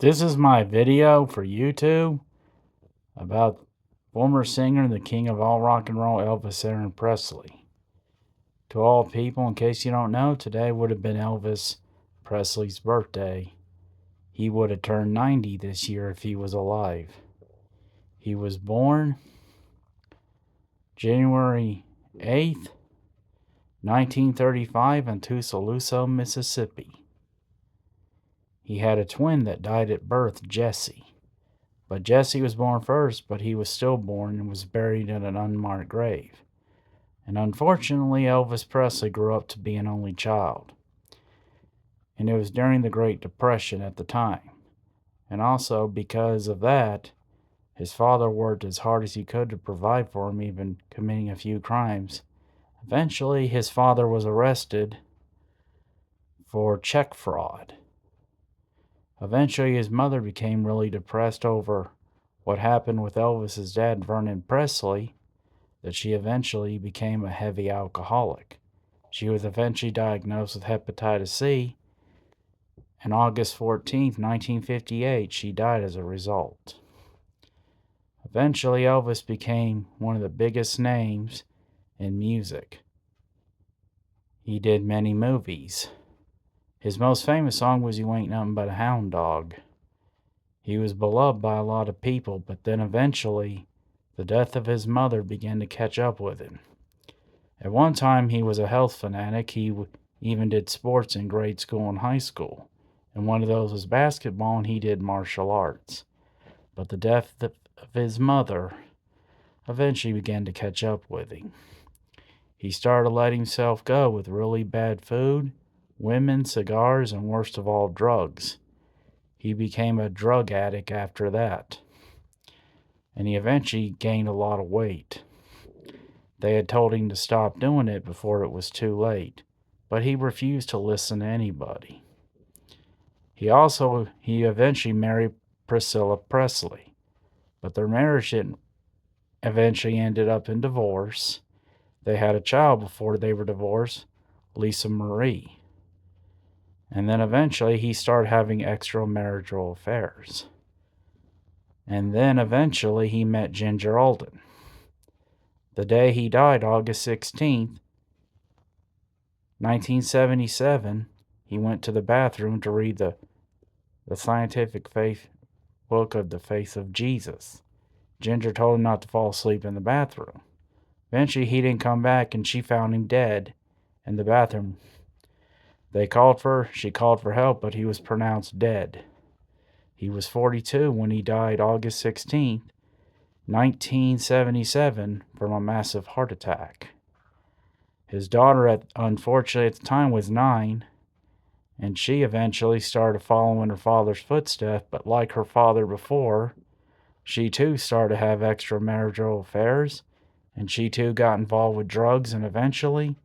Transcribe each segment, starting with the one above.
This is my video for YouTube about former singer and the king of all rock and roll, Elvis Aaron Presley. To all people, in case you don't know, today would have been Elvis Presley's birthday. He would have turned 90 this year if he was alive. He was born January 8th, 1935 in Tuscaloosa, Mississippi. He had a twin that died at birth, Jesse. But Jesse was born first, but he was stillborn and was buried in an unmarked grave. And unfortunately, Elvis Presley grew up to be an only child. And it was during the Great Depression at the time. And also, because of that, his father worked as hard as he could to provide for him, even committing a few crimes. Eventually, his father was arrested for check fraud. Eventually, his mother became really depressed over what happened with Elvis's dad, Vernon Presley, that she eventually became a heavy alcoholic. She was eventually diagnosed with hepatitis C, and August 14th, 1958, she died as a result. Eventually, Elvis became one of the biggest names in music. He did many movies. His most famous song was You Ain't Nothing But a Hound Dog. He was beloved by a lot of people, but then eventually, the death of his mother began to catch up with him. At one time, he was a health fanatic. He even did sports in grade school and high school. And one of those was basketball, and he did martial arts. But the death of his mother eventually began to catch up with him. He started letting himself go with really bad food, women, cigars, and worst of all, drugs. He became a drug addict after that. And he eventually gained a lot of weight. They had told him to stop doing it before it was too late, but he refused to listen to anybody. He eventually married Priscilla Presley, but their marriage eventually ended up in divorce. They had a child before they were divorced, Lisa Marie. And then eventually he started having extramarital affairs. And then eventually he met Ginger Alden. The day he died, August 16th, 1977, he went to the bathroom to read the scientific faith book of the Faith of Jesus. Ginger told him not to fall asleep in the bathroom. Eventually, he didn't come back, and she found him dead in the bathroom. She called for help, but he was pronounced dead. He was 42 when he died August 16th, 1977, from a massive heart attack. His daughter, unfortunately at the time, was 9, and she eventually started following her father's footsteps, but like her father before, she too started to have extramarital affairs, and she too got involved with drugs, and eventually,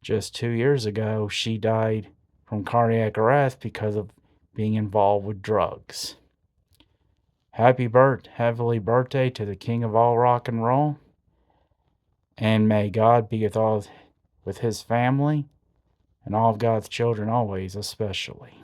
just 2 years ago, she died from cardiac arrest because of being involved with drugs. Happy birthday to the king of all rock and roll, and may God be with his family and all of God's children always, especially.